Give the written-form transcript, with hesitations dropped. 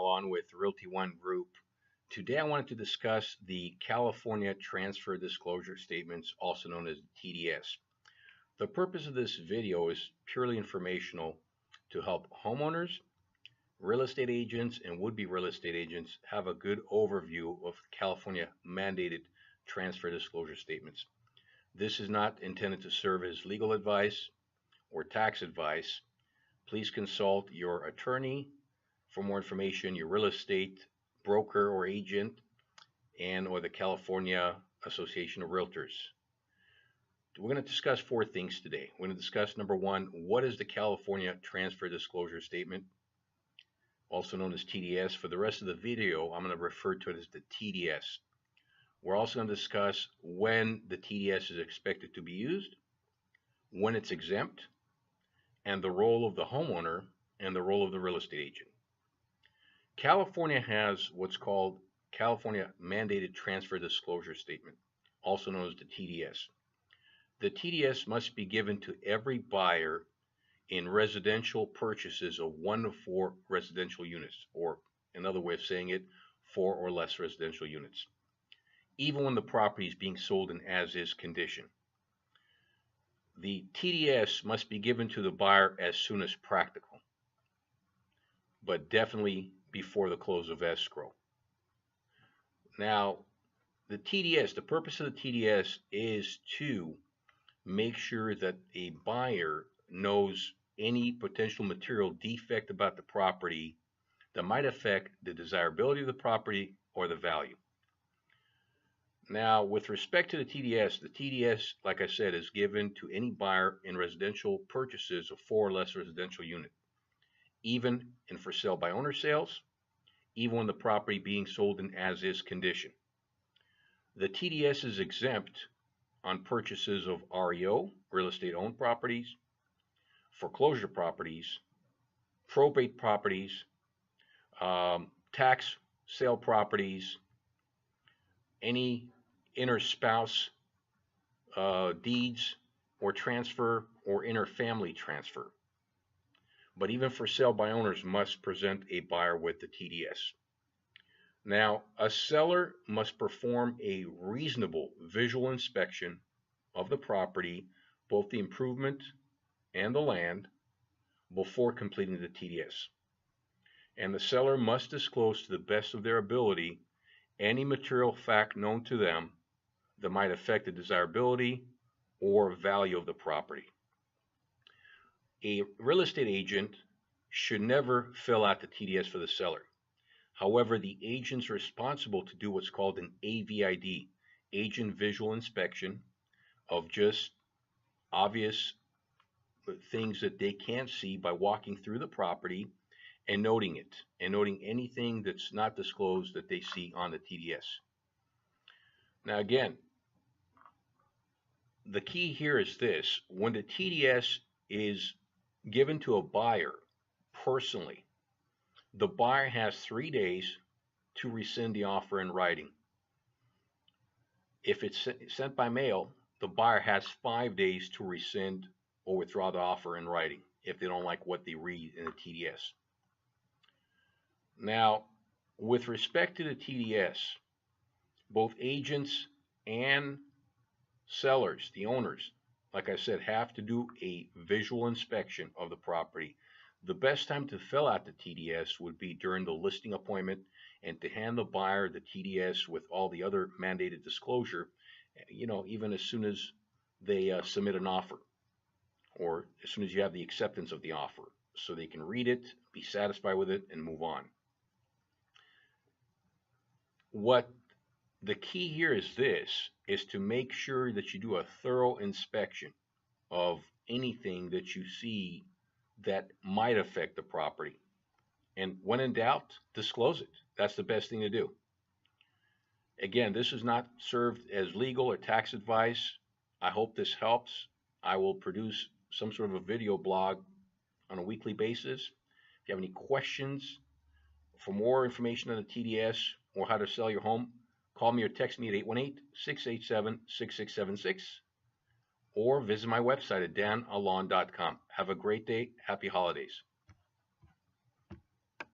Alon with Realty One Group. Today I wanted to discuss the California Transfer Disclosure Statements, also known as TDS. The purpose of this video is purely informational to help homeowners, real estate agents, and would-be real estate agents have a good overview of California mandated transfer disclosure statements. This is not intended to serve as legal advice or tax advice. Please consult your attorney for more information, your real estate broker or agent, or the California Association of Realtors. We're going to discuss four things today. We're going to discuss number one, what is the California Transfer Disclosure Statement, also known as TDS. For the rest of the video, I'm going to refer to it as the TDS. We're also going to discuss when the TDS is expected to be used, when it's exempt, and the role of the homeowner and the role of the real estate agent. California has what's called California Mandated Transfer Disclosure Statement, also known as the TDS. The TDS must be given to every buyer in residential purchases of 1 to 4 residential units, or another way of saying it, 4 or less residential units, even when the property is being sold in as-is condition. The TDS must be given to the buyer as soon as practical, but definitely before the close of escrow. Now, the TDS, the purpose of the TDS is to make sure that a buyer knows any potential material defect about the property that might affect the desirability of the property or the value. Now, with respect to the TDS, like I said, is given to any buyer in residential purchases of 4 or less residential unit, even in for sale by owner sales, even when the property being sold in as-is condition. The TDS is exempt on purchases of REO, real estate owned properties, foreclosure properties, probate properties, tax sale properties, any inter-spouse deeds or transfer or inter-family transfer. But even for sale by owners must present a buyer with the TDS. Now, a seller must perform a reasonable visual inspection of the property, both the improvement and the land, before completing the TDS. And the seller must disclose to the best of their ability any material fact known to them that might affect the desirability or value of the property. A real estate agent should never fill out the TDS for the seller. However, the agent's responsible to do what's called an AVID, agent visual inspection, of just obvious things that they can't see by walking through the property and noting it, and noting anything that's not disclosed that they see on the TDS. Now again, the key here is this: when the TDS is given to a buyer personally, the buyer has 3 days to rescind the offer in writing. If it's sent by mail, the buyer has 5 days to rescind or withdraw the offer in writing if they don't like what they read in the TDS. Now, with respect to the TDS, both agents and sellers, the owners, like I said, have to do a visual inspection of the property. The best time to fill out the TDS would be during the listing appointment, and to hand the buyer the TDS with all the other mandated disclosure, even as soon as they submit an offer, or as soon as you have the acceptance of the offer, so they can read it, be satisfied with it, and move on. What the key here is to make sure that you do a thorough inspection of anything that you see that might affect the property. And when in doubt, disclose it. That's the best thing to do. Again, this is not served as legal or tax advice. I hope this helps. I will produce some sort of a video blog on a weekly basis. If you have any questions, for more information on the TDS or how to sell your home, call me or text me at 818-687-6676 or visit my website at danalon.com. Have a great day. Happy holidays.